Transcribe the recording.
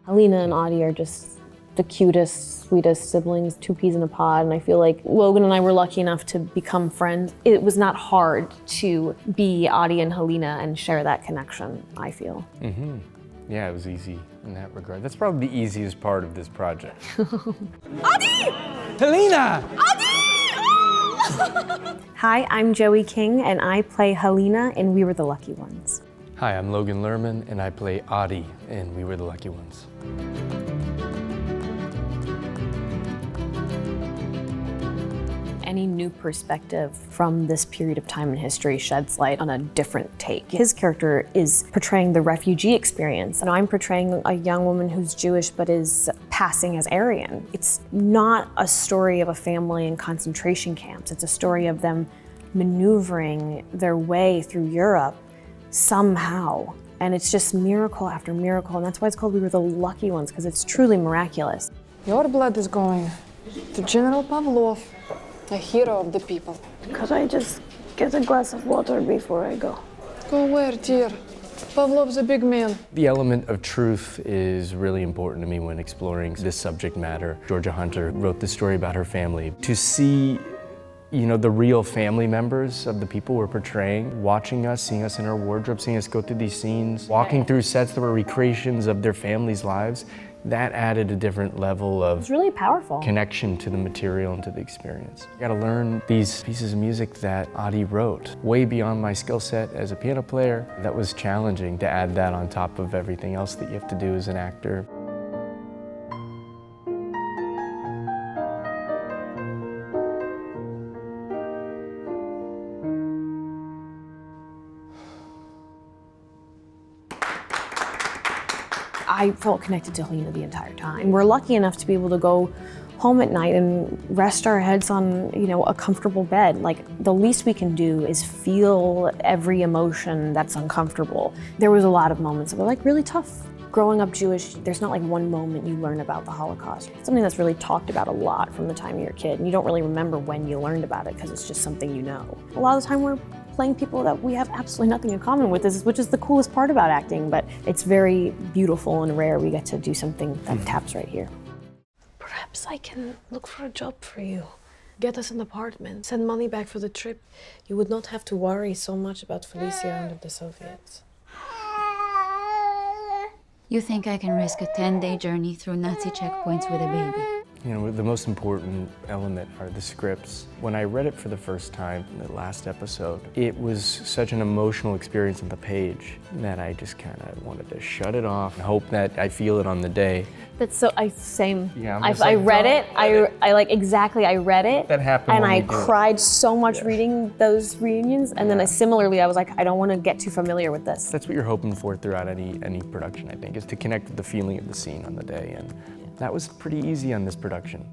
Helena and Adi are just the cutest, sweetest siblings, two peas in a pod, and I feel like Logan and I were lucky enough to become friends. It was not hard to be Adi and Helena and share that connection, I feel. Mm-hmm. Yeah, it was easy in that regard. That's probably the easiest part of this project. Adi! Helena! Adi! Hi, I'm Joey King, and I play Helena in We Were the Lucky Ones. Hi, I'm Logan Lerman, and I play Adi in We Were the Lucky Ones. Any new perspective from this period of time in history sheds light on a different take. His character is portraying the refugee experience, and I'm portraying a young woman who's Jewish but is passing as Aryan. It's not a story of a family in concentration camps. It's a story of them maneuvering their way through Europe somehow. And it's just miracle after miracle, and that's why it's called We Were the Lucky Ones, because it's truly miraculous. Your blood is going to General Pavlov, a hero of the people. Could I just get a glass of water before I go? Go where, dear? Pavlov's a big man. The element of truth is really important to me when exploring this subject matter. Georgia Hunter wrote this story about her family. To see, the real family members of the people we're portraying, watching us, seeing us in our wardrobe, seeing us go through these scenes, walking through sets that were recreations of their families' lives, that added a different level of It's really powerful. Connection to the material and to the experience. You gotta learn these pieces of music that Adi wrote, way beyond my skill set as a piano player. That was challenging to add that on top of everything else that you have to do as an actor. I felt connected to Helena the entire time. We're lucky enough to be able to go home at night and rest our heads on, a comfortable bed. Like, the least we can do is feel every emotion that's uncomfortable. There was a lot of moments that were really tough. Growing up Jewish, there's not one moment you learn about the Holocaust. It's something that's really talked about a lot from the time you're a kid, and you don't really remember when you learned about it because it's just something you know. A lot of the time we're playing people that we have absolutely nothing in common with, which is the coolest part about acting, but it's very beautiful and rare we get to do something that taps right here. Perhaps I can look for a job for you. Get us an apartment, send money back for the trip. You would not have to worry so much about Felicia under the Soviets. You think I can risk a 10-day journey through Nazi checkpoints with a baby? The most important element are the scripts. When I read it for the first time in the last episode, it was such an emotional experience on the page that I just kind of wanted to shut it off and hope that I feel it on the day. That's so, same. Yeah, I read it, I read it. That happened and when I we did it. cried so much reading those reunions, and then similarly, I was like, I don't want to get too familiar with this. That's what you're hoping for throughout any production, I think, is to connect with the feeling of the scene on the day, and that was pretty easy on this production.